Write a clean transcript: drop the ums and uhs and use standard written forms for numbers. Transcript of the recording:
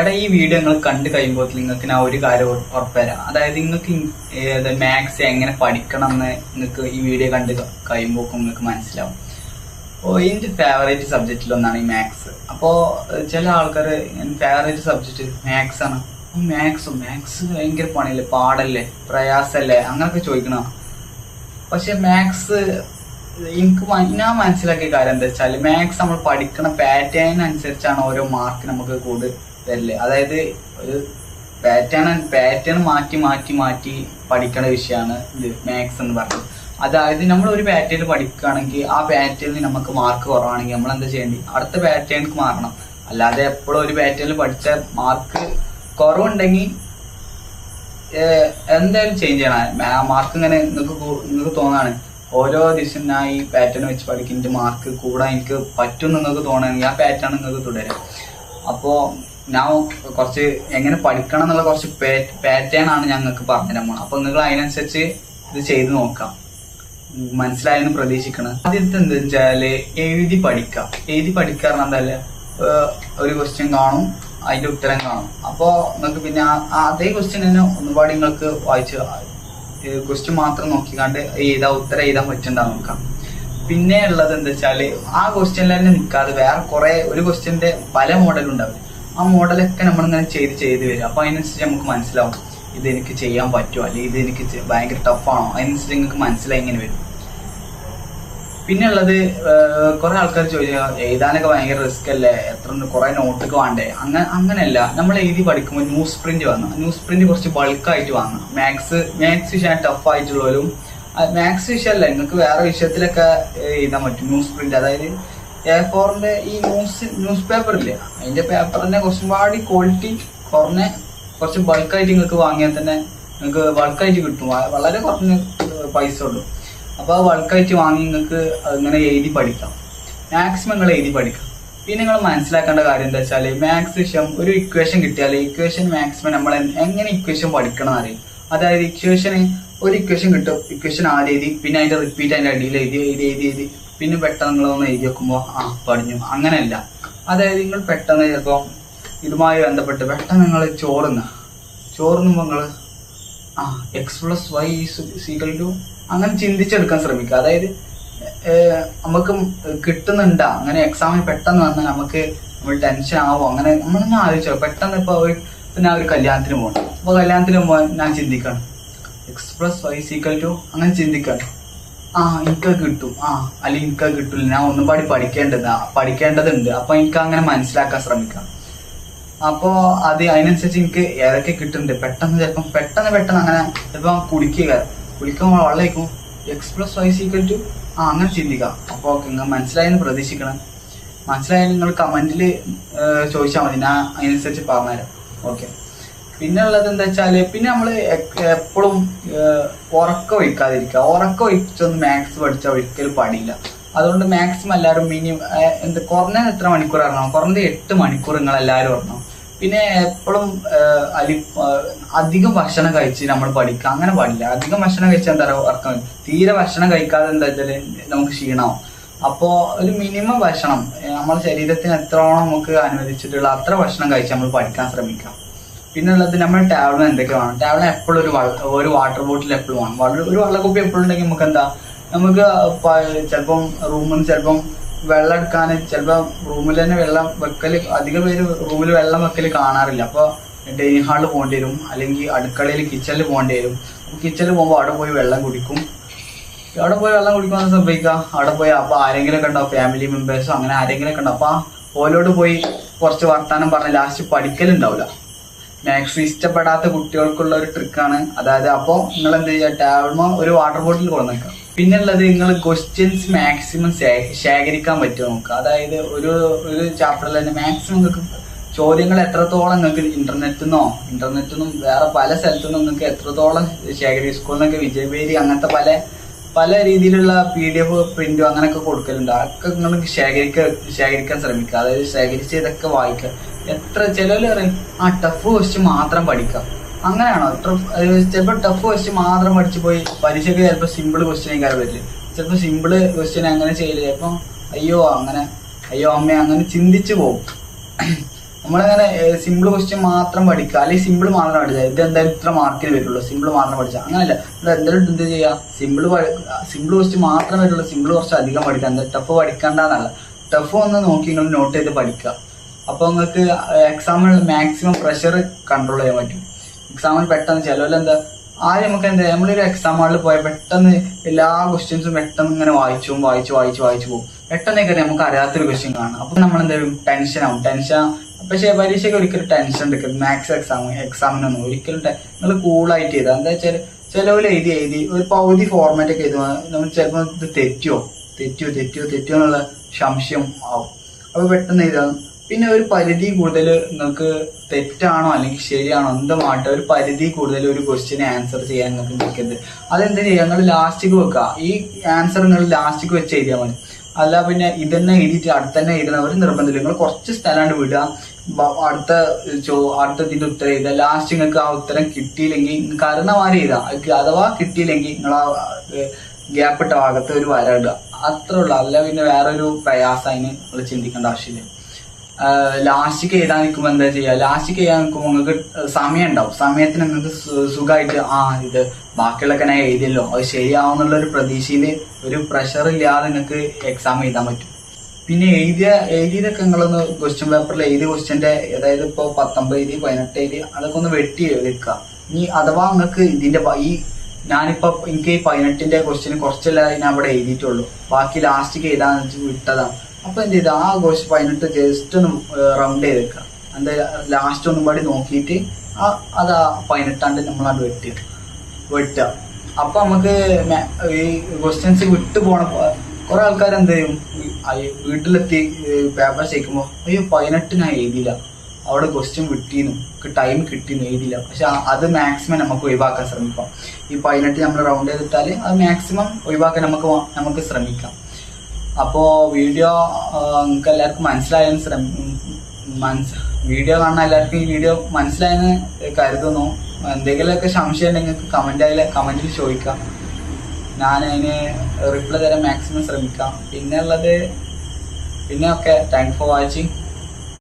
എടാ ഈ വീഡിയോ നിങ്ങൾ കണ്ടു കഴിയുമ്പോൾ നിങ്ങൾക്ക് ഞാൻ ഒരു കാര്യം ഉറപ്പുതരാം. അതായത് നിങ്ങൾക്ക് മാത്സ് എങ്ങനെ പഠിക്കണം എന്ന് നിങ്ങൾക്ക് ഈ വീഡിയോ കണ്ട് കഴിയുമ്പോൾ നിങ്ങൾക്ക് മനസ്സിലാവും. അപ്പോൾ എൻ്റെ ഫേവറേറ്റ് സബ്ജക്റ്റിലൊന്നാണ് ഈ മാത്സ്. അപ്പോൾ ചില ആൾക്കാർ ഫേവറേറ്റ് സബ്ജക്റ്റ് മാത്സ് ആണ്, മാത്സ് ഭയങ്കര പണിയല്ലേ, പാടല്ലേ, പ്രയാസല്ലേ അങ്ങനൊക്കെ ചോദിക്കണം. പക്ഷെ മാത്സ് ഞാൻ മനസ്സിലാക്കിയ കാര്യം എന്താ വെച്ചാൽ മാത്സ് നമ്മൾ പഠിക്കണ പാറ്റേൺ അനുസരിച്ചാണ് ഓരോ മാർക്ക് നമുക്ക് കൂടുതൽ വരില്ലേ. അതായത് ഒരു പാറ്റേൺ മാറ്റി പഠിക്കണ വിഷയമാണ് ഇത് മാത്സ് എന്ന് പറയുന്നത്. അതായത് നമ്മൾ ഒരു പാറ്റേൺ പഠിക്കുകയാണെങ്കിൽ ആ പാറ്റേണിൽ നമുക്ക് മാർക്ക് കുറവാണെങ്കിൽ നമ്മൾ എന്താ ചെയ്യേണ്ടി, അടുത്ത പാറ്റേണിക്ക് മാറണം. അല്ലാതെ എപ്പോഴും ഒരു പാറ്റേണിൽ പഠിച്ച മാർക്ക് കുറവുണ്ടെങ്കിൽ എന്തായാലും ചേഞ്ച് ചെയ്യണം. ആ മാർക്ക് ഇങ്ങനെ നിങ്ങൾക്ക് തോന്നാണ് ഓരോ ദിവസം ഞാൻ ഈ പാറ്റേൺ വെച്ച് പഠിക്കുന്ന മാർക്ക് കൂടാൻ എനിക്ക് പറ്റും നിങ്ങൾക്ക് തോന്നുകയാണെങ്കിൽ ആ പാറ്റേൺ നിങ്ങൾക്ക് തുടരാം. അപ്പോൾ ഞാൻ കുറച്ച് എങ്ങനെ പഠിക്കണം എന്നുള്ള കുറച്ച് പാറ്റേൺ ആണ് ഞങ്ങൾക്ക് പറഞ്ഞുതരാൻ. അപ്പൊ നിങ്ങൾ അതിനനുസരിച്ച് ഇത് ചെയ്ത് നോക്കാം. മനസ്സിലായെന്ന് പ്രതീക്ഷിക്കണം. ആദ്യത്തെ എന്താ വെച്ചാല് എഴുതി പഠിക്കാറ് എന്തായാലും ഒരു ക്വസ്റ്റ്യൻ കാണും, അതിന്റെ ഉത്തരം കാണും. അപ്പോ നിങ്ങൾക്ക് പിന്നെ അതേ ക്വസ്റ്റ്യൻ തന്നെ ഒന്നുപാട് നിങ്ങൾക്ക് വായിച്ച് ക്വസ്റ്റ്യൻ മാത്രം നോക്കിക്കാണ്ട് ഉത്തരം എഴുതാൻ പറ്റുന്നുണ്ടാവും നോക്കാം. പിന്നെ ഉള്ളത് എന്താ വെച്ചാല് ആ ക്വസ്റ്റ്യനിൽ തന്നെ നിൽക്കാതെ വേറെ കുറെ ഒരു ക്വസ്റ്റ്യന്റെ പല മോഡലും ഉണ്ടാവും. ആ മോഡലൊക്കെ നമ്മളിങ്ങനെ ചെയ്ത് വരും. അപ്പൊ അതിനനുസരിച്ച് നമുക്ക് മനസ്സിലാവും ഇത് എനിക്ക് ചെയ്യാൻ പറ്റുമോ, അല്ലെങ്കിൽ ഇത് എനിക്ക് ഭയങ്കര ടഫാണോ, അതിനനുസരിച്ച് നിങ്ങൾക്ക് മനസ്സിലായി ഇങ്ങനെ വരും. പിന്നെ ഉള്ളത് കുറെ ആൾക്കാർ ചോദിച്ചാൽ എഴുതാനൊക്കെ ഭയങ്കര റിസ്ക് അല്ലേ, കുറെ നോട്ടൊക്കെ വേണ്ടേ. അങ്ങനെയല്ല. നമ്മൾ എഴുതി പഠിക്കുമ്പോൾ ന്യൂസ് പ്രിന്റ് കുറച്ച് ബൾക്കായിട്ട് വാങ്ങാം. മാത്സ് വിഷയം ടഫ് ആയിട്ടുള്ളവരും മാത്സ് വിഷയമല്ല, നിങ്ങൾക്ക് വേറെ വിഷയത്തിലൊക്കെ എഴുതാൻ പറ്റും ന്യൂസ് പ്രിന്റ്. അതായത് A4ന്റെ ഈ ന്യൂസ് പേപ്പർ ഇല്ലേ, അതിന്റെ പേപ്പറിന്റെ കുറച്ചും പാടി ക്വാളിറ്റി കുറഞ്ഞ കുറച്ച് ബൾക്കായിട്ട് നിങ്ങൾക്ക് വാങ്ങിയാൽ തന്നെ നിങ്ങൾക്ക് ബൾക്കായിട്ട് കിട്ടും. വളരെ കുറഞ്ഞ പൈസ ഉള്ളൂ. അപ്പൊ ആ ബൾക്കായിട്ട് വാങ്ങി നിങ്ങൾക്ക് ഇങ്ങനെ എഴുതി പഠിക്കാം. മാക്സിമം നിങ്ങൾ എഴുതി പഠിക്കാം. പിന്നെ നിങ്ങൾ മനസ്സിലാക്കേണ്ട കാര്യം എന്താ വെച്ചാൽ മാത്സ് വിഷയം ഒരു ഇക്വേഷൻ കിട്ടിയാൽ ഇക്വേഷൻ മാക്സിമം നമ്മൾ എങ്ങനെ ഇക്വേഷൻ പഠിക്കണം എന്നറിയും. അതായത് ഒരു ഇക്വേഷൻ കിട്ടും, ഇക്വേഷൻ ആദ്യം എഴുതി, പിന്നെ അതിന്റെ റിപ്പീറ്റ് അതിന്റെ അടിയിൽ എഴുതി പിന്നെ പെട്ടെന്ന് നിങ്ങളൊന്ന് എഴുതി വെക്കുമ്പോൾ പഠിഞ്ഞു. അങ്ങനെയല്ല. അതായത് നിങ്ങൾ പെട്ടെന്ന് ചിലപ്പോൾ ഇതുമായി ബന്ധപ്പെട്ട് പെട്ടെന്ന് നിങ്ങൾ ചോറുന്നുമ്പോൾ നിങ്ങൾ x+y = അങ്ങനെ ചിന്തിച്ചെടുക്കാൻ ശ്രമിക്കുക. അതായത് നമുക്ക് കിട്ടുന്നുണ്ടാ അങ്ങനെ എക്സാമിന് പെട്ടെന്ന് വന്നാൽ നമ്മൾ ടെൻഷൻ ആവും. അങ്ങനെ നമ്മളൊന്നും ആലോചിച്ചോ. പെട്ടെന്ന് ഇപ്പൊ ഞാൻ ഒരു കല്യാണത്തിന് പോകണം. അപ്പൊ കല്യാണത്തിന് പോകുമ്പോൾ ഞാൻ ചിന്തിക്കണം x+y = അങ്ങനെ ചിന്തിക്കണം. എനിക്ക് കിട്ടും, അല്ലെങ്കിൽ എനിക്ക് കിട്ടില്ല, ഞാൻ ഒന്നും പാടി പഠിക്കേണ്ടതുണ്ട്. അപ്പൊ എനിക്ക് അങ്ങനെ മനസ്സിലാക്കാൻ ശ്രമിക്കാം. അപ്പോ അതിനനുസരിച്ച് എനിക്ക് ഏതൊക്കെ കിട്ടുന്നുണ്ട് പെട്ടെന്ന് അങ്ങനെ ചിലപ്പോ കുടിക്കുമ്പോൾ വെള്ളമായിരിക്കും x+y = അങ്ങനെ ചിന്തിക്കാം. അപ്പൊ നിങ്ങൾ മനസ്സിലായെന്ന് പ്രതീക്ഷിക്കണം. മനസ്സിലായാലും നിങ്ങൾ കമന്റിൽ ചോദിച്ചാൽ മതി, ഞാൻ അതിനനുസരിച്ച് പറഞ്ഞുതരാം. ഓക്കെ. പിന്നെ ഉള്ളത് എന്താ വെച്ചാല് പിന്നെ നമ്മള് എപ്പോഴും ഉറക്കം ഒഴിച്ചൊന്നും മാത്സ് പഠിച്ചാൽ ഒരിക്കലും പഠിയില്ല. അതുകൊണ്ട് മാക്സിമം എല്ലാവരും കുറഞ്ഞത് എത്ര മണിക്കൂർ ഇറങ്ങണം? കുറഞ്ഞത് 8 മണിക്കൂർ നിങ്ങൾ എല്ലാവരും ഇറങ്ങണം. പിന്നെ എപ്പോഴും അധികം ഭക്ഷണം കഴിച്ച് നമ്മൾ പഠിക്കുക അങ്ങനെ പാടില്ല. അധികം ഭക്ഷണം കഴിച്ചാൽ എന്താ പറയുക ഉറക്കം. തീരെ ഭക്ഷണം കഴിക്കാതെ എന്താ വെച്ചാല് നമുക്ക് ക്ഷീണമാവും. അപ്പോ ഒരു മിനിമം ഭക്ഷണം നമ്മുടെ ശരീരത്തിന് എത്രയോളം നമുക്ക് അനുവദിച്ചിട്ടുള്ള അത്ര ഭക്ഷണം കഴിച്ച് നമ്മൾ പഠിക്കാൻ ശ്രമിക്കാം. പിന്നെ ഉള്ളത് നമ്മൾ ടാബ്ലറ്റ് എന്തൊക്കെ വേണം? ടാബ്ലറ്റ് എപ്പോഴും ഒരു വാട്ടർ ബോട്ടിൽ എപ്പോഴും വേണം. ഒരു വെള്ളക്കുപ്പി എപ്പോഴും ഉണ്ടെങ്കിൽ നമുക്ക് ചിലപ്പം റൂമിൽ നിന്ന് ചിലപ്പം വെള്ളം എടുക്കാൻ ചിലപ്പോൾ റൂമിൽ തന്നെ വെള്ളം വെക്കല് അധികം പേര് റൂമിൽ വെള്ളം വെക്കല് കാണാറില്ല. അപ്പൊ ഡൈനിങ് ഹാളിൽ പോകേണ്ടി വരും, അല്ലെങ്കിൽ അടുക്കളയിൽ കിച്ചണിൽ പോകേണ്ടി വരും. കിച്ചണിൽ പോകുമ്പോൾ അവിടെ പോയി വെള്ളം കുടിക്കുമ്പോൾ സംഭവിക്കുക. അവിടെ പോയി അപ്പൊ ആരെങ്കിലും ഒക്കെ ഉണ്ടാവും, ഫാമിലി മെമ്പേഴ്സോ അങ്ങനെ ആരെങ്കിലും ഒക്കെ ഉണ്ടാവും. അപ്പൊ ഓലോട് പോയി കുറച്ച് വർത്താനം പറഞ്ഞ് ലാസ്റ്റ് പഠിക്കലുണ്ടാവില്ല. മാത്സ് ഇഷ്ടപ്പെടാത്ത കുട്ടികൾക്കുള്ള ഒരു ട്രിക്കാണ്. അതായത് അപ്പോ നിങ്ങൾ എന്ത് ചെയ്യുക, ടാബ്ലറ്റ് ഒരു വാട്ടർ ബോട്ടിൽ കൊണ്ടുവന്നേക്കാം. പിന്നെ ഉള്ളത് നിങ്ങൾ ക്വസ്റ്റ്യൻസ് മാക്സിമം ശേഖരിക്കാൻ പറ്റുമോ നോക്കുക. അതായത് ഒരു ചാപ്റ്ററിൽ തന്നെ മാക്സിമം നിങ്ങൾക്ക് ചോദ്യങ്ങൾ എത്രത്തോളം നിങ്ങൾക്ക് ഇന്റർനെറ്റിന്നും വേറെ പല സ്ഥലത്തുനിന്നും നിങ്ങൾക്ക് എത്രത്തോളം സ്കൂളിൽ നിന്നൊക്കെ വിജയപേരി അങ്ങനത്തെ പല രീതിയിലുള്ള PDF പ്രിന്റും അങ്ങനെയൊക്കെ കൊടുക്കലുണ്ട്. അതൊക്കെ നിങ്ങൾക്ക് ശേഖരിക്കാൻ ശ്രമിക്കുക. അതായത് ശേഖരിച്ച് ഇതൊക്കെ വായിക്കുക. ചിലർ പറയും ടഫ് ക്വസ്റ്റ്യൻ മാത്രം പഠിക്കാം. അങ്ങനെയാണോ? ചിലപ്പോൾ ടഫ് ക്വസ്റ്റ്യൻ മാത്രം പഠിച്ചു പോയി പരീക്ഷയ്ക്ക് ചിലപ്പോൾ സിമ്പിൾ ക്വസ്റ്റ്യൻ ആയിക്കാരം വരില്ല. ചിലപ്പോൾ സിമ്പിൾ ക്വസ്റ്റ്യൻ അങ്ങനെ ചെയ്യില്ല. ചിലപ്പോൾ അയ്യോ അമ്മ അങ്ങനെ ചിന്തിച്ചു പോകും. നമ്മളിങ്ങനെ സിമ്പിൾ ക്വസ്റ്റ്യൻ മാത്രം പഠിക്കുക, അല്ലെങ്കിൽ സിമ്പിൾ മാത്രം പഠിക്കുക, ഇത് എന്തായാലും ഇത്ര മാർക്കിന് വരുള്ളൂ, സിമ്പിൾ മാത്രം പഠിച്ചാൽ അങ്ങനെയല്ല. നമ്മൾ എന്തായാലും എന്ത് ചെയ്യുക, സിമ്പിൾ ക്വസ്റ്റ്യൻ മാത്രം വരുള്ളൂ, സിമ്പിൾ കുറച്ച് അധികം പഠിക്കുക. എന്താ ടഫ് പഠിക്കണ്ടെന്നല്ല, ടഫ് ഒന്ന് നോക്കി നിങ്ങൾ നോട്ട് ചെയ്ത് പഠിക്കുക. അപ്പോൾ നിങ്ങൾക്ക് എക്സാമിനുള്ള മാക്സിമം പ്രഷർ കൺട്രോൾ ചെയ്യാൻ പറ്റും. എക്സാമിന് പെട്ടെന്ന് ചിലവരെന്താ ആദ്യം നമുക്ക് എന്താ നമ്മളൊരു എക്സാം ഹാളിൽ പോയാൽ പെട്ടെന്ന് എല്ലാ ക്വസ്റ്റ്യൻസും പെട്ടെന്ന് ഇങ്ങനെ വായിച്ചു പോകും. പെട്ടെന്ന് കയറി നമുക്ക് അറിയാത്തൊരു ക്വസ്റ്റ്യൻ കാണാം. അപ്പൊ നമ്മൾ എന്തായാലും ടെൻഷൻ. പക്ഷേ പരീക്ഷയ്ക്ക് ഒരിക്കലും ടെൻഷൻ എടുക്കരുത്. മാത്സ് എക്സാമിനൊന്നും ഒരിക്കലും നിങ്ങൾ കൂളായിട്ട് ചെയ്താൽ എന്താ വെച്ചാൽ ചിലവര് എഴുതി ഒരു പകുതി ഫോർമാറ്റ് ഒക്കെ എഴുതുക, നമ്മൾ ചിലപ്പോൾ ഇത് തെറ്റിയോ എന്നുള്ള സംശയം ആവും. അപ്പൊ പെട്ടെന്ന് എഴുതാം. പിന്നെ ഒരു പരിധി കൂടുതൽ നിങ്ങൾക്ക് തെറ്റാണോ അല്ലെങ്കിൽ ശരിയാണോ എന്തുമാട്ടെ ഒരു പരിധി കൂടുതൽ ഒരു ക്വസ്റ്റ്യന് ആൻസർ ചെയ്യാൻ നിങ്ങൾക്ക് നിൽക്കരുത്. അതെന്താ ചെയ്യുക, നിങ്ങൾ ലാസ്റ്റിക്ക് വെക്കുക. ഈ ആൻസർ നിങ്ങൾ ലാസ്റ്റിക്ക് വെച്ച് എഴുതിയാൽ മതി. അല്ല പിന്നെ ഇതന്നെ എഴുതിയിട്ട് അടുത്തന്നെ എഴുതുന്നവർ നിർബന്ധമില്ല. നിങ്ങൾ കുറച്ച് സ്ഥലമാണ് വിടുക, അടുത്ത ഇതിന്റെ ഉത്തരം എഴുതുക. ലാസ്റ്റ് നിങ്ങൾക്ക് ആ ഉത്തരം കിട്ടിയില്ലെങ്കിൽ നിങ്ങൾക്ക് അറിഞ്ഞമാരി എഴുതാം. അഥവാ കിട്ടിയില്ലെങ്കിൽ നിങ്ങൾ ആ ഗ്യാപ്പിട്ട ഭാഗത്ത് ഒരു വര ഇടുക, അത്രേ ഉള്ളൂ. അല്ല പിന്നെ വേറൊരു പ്രയാസം അതിന് നിങ്ങൾ ചിന്തിക്കേണ്ട ആവശ്യമില്ല. ലാസ്റ്റിക്ക് എഴുതാൻ നിൽക്കുമ്പോൾ എന്താ ചെയ്യുക, ലാസ്റ്റിക്ക് എഴുതാൻ നിൽക്കുമ്പോൾ നിങ്ങൾക്ക് സമയം ഉണ്ടാവും. സമയത്തിന് നിങ്ങൾക്ക് സുഖമായിട്ട് ഇത് ബാക്കിയുള്ളൊക്കെ ഞാൻ എഴുതിയല്ലോ അത് ശരിയാവുന്നുള്ള ഒരു പ്രതീക്ഷയിൽ ഒരു പ്രഷർ ഇല്ലാതെ നിങ്ങൾക്ക് എക്സാം എഴുതാൻ പറ്റും. പിന്നെ എഴുതിയതൊക്കെ നിങ്ങളൊന്ന് ക്വസ്റ്റ്യൻ പേപ്പറിൽ എഴുതിയ ക്വസ്റ്റ്യന്റെ അതായത് ഇപ്പോൾ 19 എഴുതി 18 എഴുതി അതൊക്കെ ഒന്ന് വെട്ടി വെക്കുക. ഇനി അഥവാ നിങ്ങൾക്ക് ഇതിന്റെ ഞാനിപ്പോ എനിക്ക് ഈ 18ന്റെ ക്വസ്റ്റ്യൻ കുറച്ചല്ല ഞാൻ അവിടെ എഴുതിയിട്ടുള്ളൂ, ബാക്കി ലാസ്റ്റിക്ക് എഴുതാന്ന് വെച്ച് വിട്ടതാണ്. അപ്പൊ എന്ത് ചെയ്താൽ ആ ക്വസ്റ്റ്യൻ 18 ജസ്റ്റ് ഒന്ന് റൗണ്ട് ചെയ്ത് വെക്കുക. എന്താ ലാസ്റ്റ് ഒന്നും പാടി നോക്കിയിട്ട് അത് 18 നമ്മളത് വെട്ടുക. അപ്പൊ നമുക്ക് ഈ ക്വസ്റ്റ്യൻസ് വിട്ടു പോണ കുറെ ആൾക്കാർ എന്ത് ചെയ്യും, വീട്ടിലെത്തി പേപ്പർ ചെയ്യിക്കുമ്പോ അയ്യോ 18 ഞാൻ എഴുതിയില്ല, അവിടെ ക്വസ്റ്റ്യൻ വിട്ടിരുന്നു, ടൈം കിട്ടിയിരുന്നു, എഴുതിയില്ല. പക്ഷെ അത് മാക്സിമം നമുക്ക് ഒഴിവാക്കാൻ ശ്രമിക്കാം. ഈ 18 നമ്മൾ റൗണ്ട് ചെയ്തിട്ടാൽ അത് മാക്സിമം ഒഴിവാക്കാൻ നമുക്ക് ശ്രമിക്കാം. അപ്പോ വീഡിയോ നിങ്ങൾക്ക് എല്ലാവർക്കും വീഡിയോ കാണുന്ന എല്ലാവർക്കും ഈ വീഡിയോ മനസ്സിലായെന്ന് കരുതുന്നു. എന്തെങ്കിലുമൊക്കെ സംശയം ഉണ്ടെങ്കിൽ നിങ്ങൾക്ക് കമന്റിൽ ചോദിക്കാം, ഞാൻ അതിന് റിപ്ലൈ തരാൻ മാക്സിമം ശ്രമിക്കാം. പിന്നെ ഓക്കെ, താങ്ക്സ് ഫോർ വാച്ചിങ്.